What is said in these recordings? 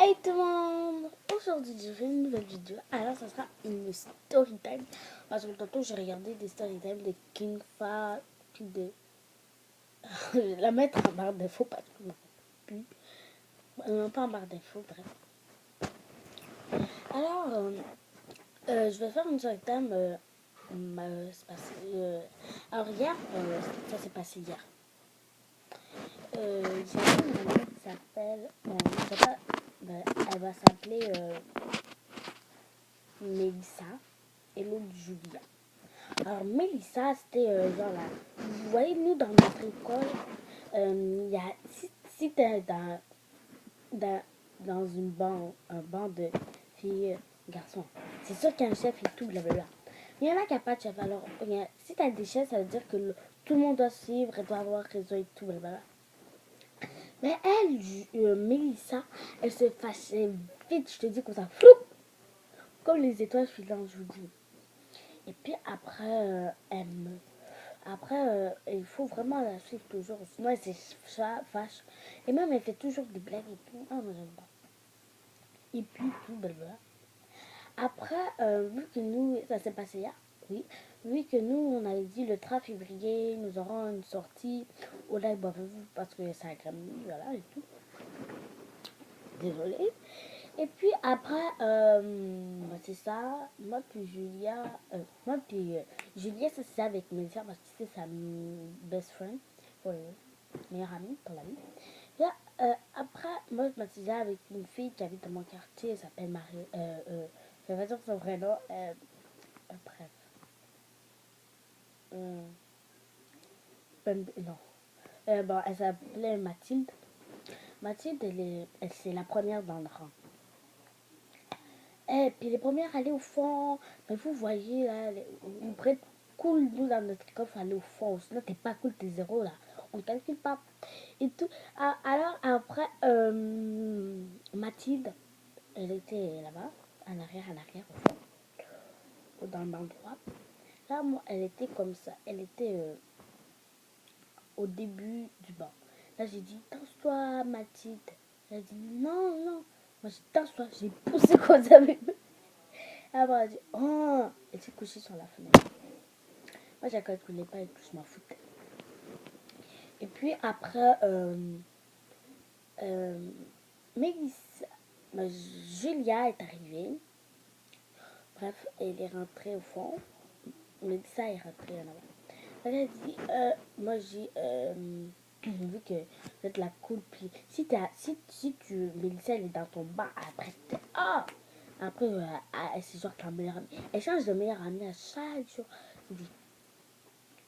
Hey tout le monde! Aujourd'hui, je fais une nouvelle vidéo. Alors, ça sera une story time. Parce que tantôt, j'ai regardé des story time de King Fa. Puis de. Je vais la mettre en barre d'infos parce que je m'en rappelle plus. Non, pas en barre d'infos, bref. Alors, je vais faire une story time. C'est passé, alors, hier, ça s'est passé hier. J'ai une amie qui s'appelle. Je sais pas, elle va s'appeler Mélissa. Et l'autre Julia. Alors Mélissa, c'était genre là. Vous voyez, nous dans notre école, y a, si t'es dans un banc de filles, garçons, c'est sûr qu'il y a un chef et tout, blablabla. Mais il y en a qui n'ont pas de chef. Alors, si t'as des chefs, ça veut dire que tout le monde doit suivre et doit avoir raison et tout, blablabla. Mais elle, Mélissa, elle se fâchait vite, je te dis comme ça, flou, comme les étoiles filantes, je vous dis. Et puis après, il faut vraiment la suivre toujours. Sinon, elle se fâche. Et même, elle fait toujours des blagues et tout. Ah, moi, j'aime pas. Et puis, tout, blablabla. Après, vu que nous, ça s'est passé hier, oui. Vu que nous, on avait dit le 3 février, nous aurons une sortie au lac Boisvenu parce que ça a cramé, voilà, et tout. Désolée. Et puis après, c'est ça, moi puis Julia, ça c'est avec Mélissa parce que c'est sa best friend, meilleure amie pour la vie. Là, après, moi je m'assisais avec une fille qui habite dans mon quartier, elle s'appelle Marie, je vais pas dire son vrai nom, bref. Non. Bon, elle s'appelait Mathilde. Mathilde, c'est la première dans le rang. Et puis les premières allaient au fond. Mais vous voyez, là, on pourrait être cool, nous, dans notre école, il faut aller au fond. Sinon, t'es pas cool, t'es zéro, là. On calcule pas. Et tout. Alors, après, Mathilde, elle était là-bas, en arrière, au fond, dans le banc droit. Là, moi, elle était comme ça. Elle était au début du banc. Là, j'ai dit, danse-toi, Mathilde. Elle a dit, non, non. Moi, j'ai dit, danse-toi. J'ai poussé comme ça avec eux. Après, elle a dit, oh, elle s'est couchée sur la fenêtre. Moi, je ne calculais pas et tout, je m'en foutais. Et puis après, Mélissa, Julia est arrivée. Bref, elle est rentrée au fond. Mélissa est rentrée en avant. Elle a dit, moi j'ai, vu que vous êtes la cool, puis si tu, Mélissa, elle est dans ton banc, après, après, c'est genre ta meilleure amie. Elle change de meilleure amie à chaque jour.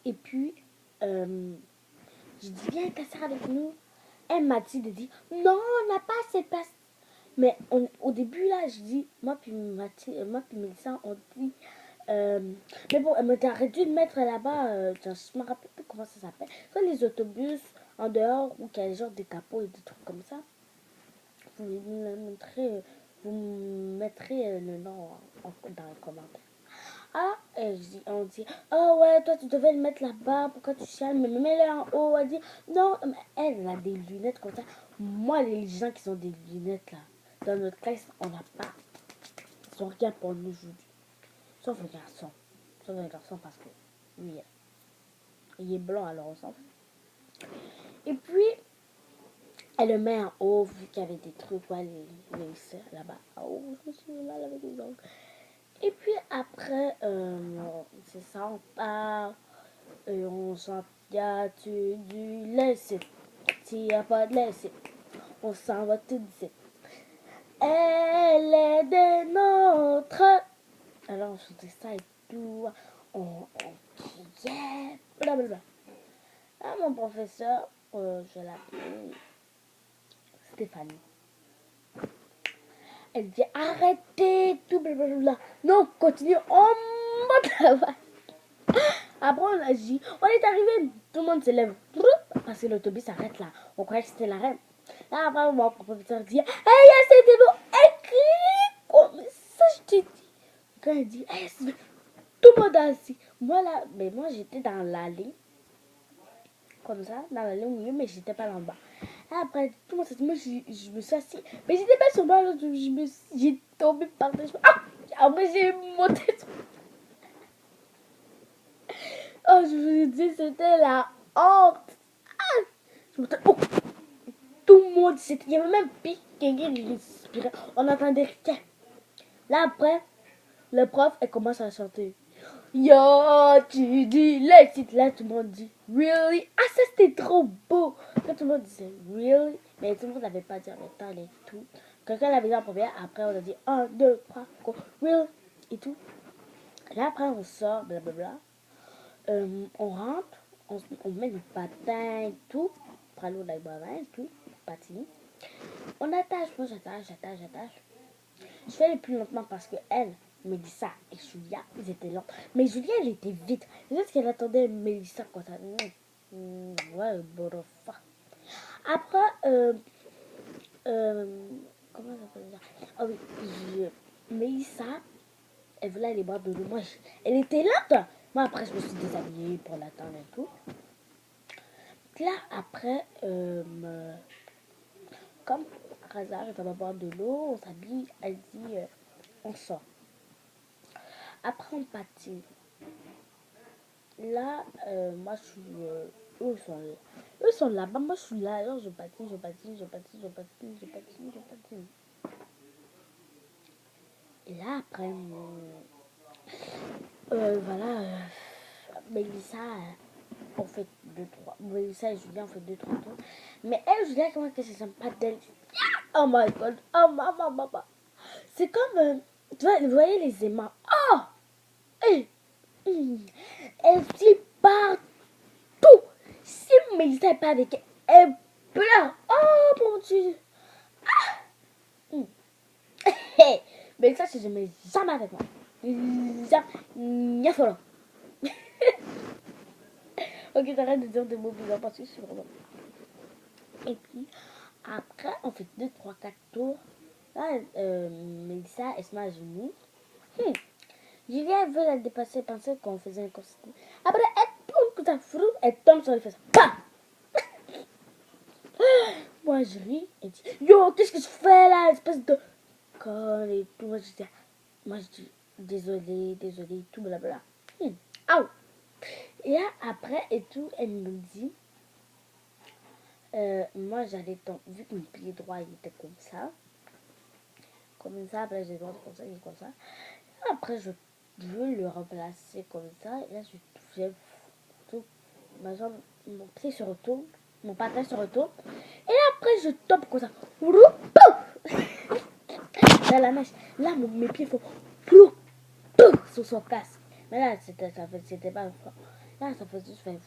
Et puis, je dis, viens t'asseoir avec nous. Elle m'a dit, non, on n'a pas assez de place. Mais au début, là, je dis, moi puis Mélissa, on dit, mais bon, elle m'a dit, arrête de mettre là-bas, je me rappelle plus comment ça s'appelle. Soit les autobus en dehors, ou qu'il y a genre des capots et des trucs comme ça. Vous mettrez le nom dans les commentaires. Ah, on dit, oh ouais, toi tu devais le mettre là-bas, pourquoi tu chiales, mais mets-le en haut. Elle dit, non, mais elle a des lunettes comme ça. Moi, les gens qui ont des lunettes là, dans notre classe, on n'a pas. Ils sont rien pour nous aujourd'hui. Sauf le garçon. Sauf le garçon parce que lui, il est blanc, alors on s'en fout. Et puis, elle le met en haut, vu qu'il y avait des trucs, ouais, les sœurs là-bas. Oh, je me suis mal avec les ongles. Et puis après, c'est ça, on part et on chante. Y a-tu du laisser? S'il n'y a pas de laisser, on s'en va tout de suite. Elle est des nôtres. Alors on chantait ça et tout. On criait. Blablabla. Là, mon professeur, je l'appelle Stéphanie. Elle dit arrêtez tout, blablabla. Non, continue, on monte là-bas. Après, on a dit, on est arrivé, tout le monde se lève. Parce que l'autobus s'arrête là. On croyait que c'était la reine. Là, après, mon professeur dit, hey, c'était beau. Elle crie comme ça, je te dis. Quand elle dit, hey, tout le monde a assis. Moi, là, mais moi, j'étais dans l'allée. Comme ça, dans l'allée au milieu, mais j'étais pas là en bas. Après, tout le monde s'est dit, moi, je me suis assise. Mais j'étais pas sur moi, j'ai tombé par terre. Ah! Après, j'ai monté. Oh, je vous dis, c'était la honte. Ah! Je montais. Oh! Tout le monde, il y avait même pire quelqu'un qui respirait. On entendait rien. Là, après, le prof, elle commence à chanter. Yo, tu dis l'exit. Là, tout le monde dit really. Ah, ça c'était trop beau. Quand tout le monde disait really, mais tout le monde n'avait pas dit en même temps et tout. Quelqu'un l'avait dit en première, après on a dit 1, 2, 3, go, really et tout. Là, après on sort, blablabla. On rentre, on met le patin et tout. Prends l'eau avec et tout, patine. On attache, moi j'attache. Je fais le plus lentement parce que elle, Mélissa et Julia, ils étaient lents. Mais Julia, elle était vite. Peut-être qu'elle attendait Mélissa quand elle... Ouais, borofa. Après, comment ça peut dire? Ah oui, Mélissa, elle voulait aller boire de l'eau. Moi, elle était lente. Moi, après, je me suis déshabillée pour l'attendre et tout. Là, après, comme par hasard, elle va boire de l'eau, on s'habille, elle dit, on sort. Après, on patine. Là, moi, je suis... eux sont là-bas, moi, je suis là. Alors, je patine. Et là, après, voilà, Mélissa, on fait 2-3. Mélissa et Julien, on fait 2-3 tours. Mais elle, Julien, comment que ça sent pas d'elle? Oh my god, oh maman. C'est comme, tu vois, vous voyez les aimants. Oh! Hey! Elle dit partout. Si Mélissa n'est pas avec elle, elle pleure. Oh mon Dieu. Hey, Mélissa, c'est jamais avec moi. Jamais. Ok, t'arrêtes de dire des mots bizarres parce que je suis vraiment. Et puis, après, on fait 2, 3, 4 tours. Là, Mélissa, elle se met à genoux. Julia, elle veut la dépasser, penser qu'on faisait un course. Après, elle tourne comme ça, frou, elle tombe sur les fesses. Bam! Moi, je ris et dis, yo, qu'est-ce que je fais là, espèce de conne et tout. Moi, je dis, désolé, tout, blabla. Aouh! Et là, après et tout, elle me dit, moi, j'allais tomber, vu que mon pied droit, il était comme ça, après, j'ai le droit de comme ça, il est comme ça. Après, je veux le remplacer comme ça, et là, je tout, ma jambe, mon pied se retourne, mon patin se retourne, et là, après, je tombe comme ça. Dans la neige. Là, mes pieds font sur son casque. Mais là, c'était pas fort. Là, ça faisait juste faire.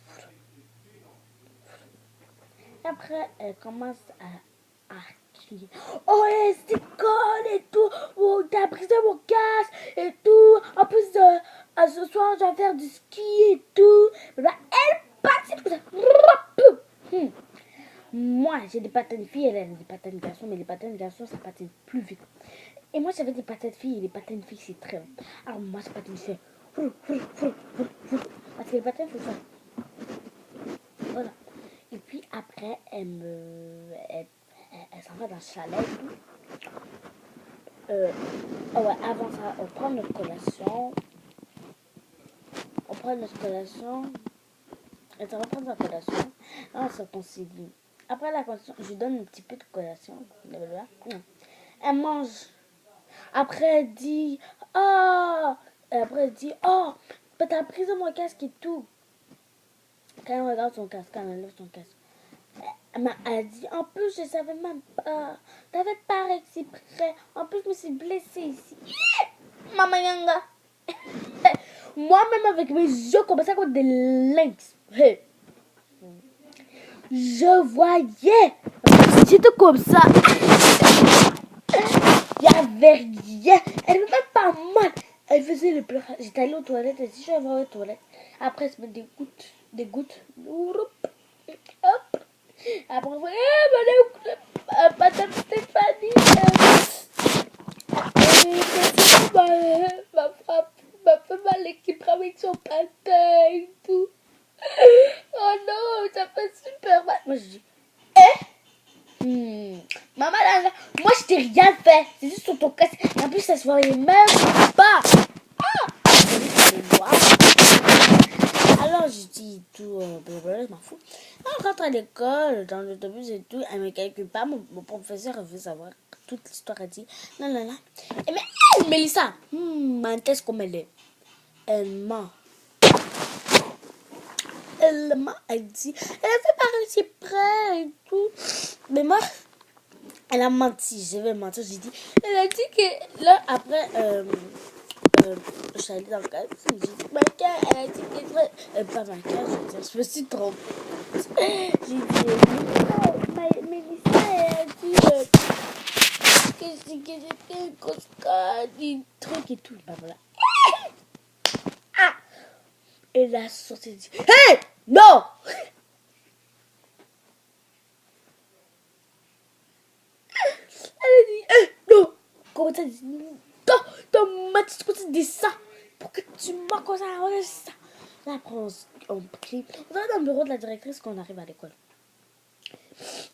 Après, elle commence à crier. Oh, c'est con et tout. Oh, t'as brisé mon casque et tout. En plus, ce soir, je vais faire du ski et tout. Mais là, elle patine comme ça. Moi, j'ai des patins de filles, elle a des patins de garçons, mais les patins de garçons, ça patine plus vite. Et moi, j'avais des patins de filles, et les patins de filles, c'est très long. Alors, moi, je patine, je fais. Parce que les patins, il faut ça. Voilà. Et puis, après, elle s'en va dans le chalet. Oh ouais, avant ça, on prend notre collation. Elle s'en va prendre sa collation. Là, on se concilie. Après la collation, je lui donne un petit peu de collation. Elle mange. Après, elle dit, oh, t'as pris mon casque et tout. Quand elle regarde son casque, quand elle lève son casque. Elle dit, en plus, je savais même pas. T'avais pas exprès. En plus, je me suis blessée ici. Maman Yanga. Moi-même, avec mes yeux comme ça, comme des lynx. Hey. Je voyais. J'étais comme ça. Il y avait rien. Elle ne me fait pas mal. Elle faisait le pleur. J'étais allée aux toilettes. Elle dit, je vais voir aux toilettes. Après, elle se met des gouttes. Hop. Après, on fait, Madame Stéphanie. M'a fait mal l'équipe avec son patin et tout. Oh non, ça fait super mal. Moi, je dis, fait. C'est juste sur ton casque. Et en plus, ça se voyait même pas. Alors, je dis tout, blablabla, je m'en fous. On rentre à l'école, dans l'autobus et tout. Elle me calcule pas. Mon professeur veut savoir toute l'histoire. Elle dit, non, non, non. Et mais, Mélissa, qu'est-ce qu'on met là? Elle ment. Elle dit, elle a fait pareil, c'est prêt et tout. Mais moi, elle a menti, je vais mentir, j'ai dit. Elle a dit que là, après, je suis allée dans le cadre, j'ai dit, Maïka, elle a dit que pas Maïka, je me suis trompée. J'ai dit, Mélissa, elle a dit que j'étais une grosse conne, des trucs et tout. Bah voilà. Ah! Et la sortie dit, hey! Non! Elle a dit, non! Comment ça dit? Ton Mathis, pourquoi tu dis ça? Pourquoi tu m'as comme ça? Ça? Là, après, on crie. On va dans le bureau de la directrice quand on arrive à l'école.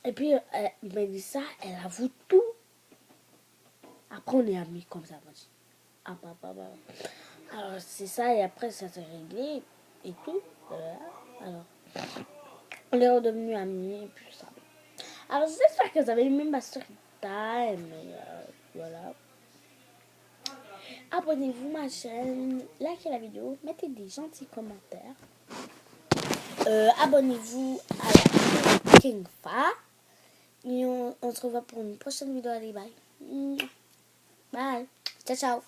Et puis, Mélissa, elle avoue tout. Après, on est amis comme ça. Ah, alors, c'est ça. Et après, ça s'est réglé. Et tout. Alors, on est redevenus amis. Et puis ça. Alors, j'espère que vous avez aimé ma story time. Voilà. Abonnez-vous à ma chaîne, likez la vidéo, mettez des gentils commentaires. Abonnez-vous à la chaîne King Fa. Et on se revoit pour une prochaine vidéo. Allez, bye. Bye. Ciao, ciao.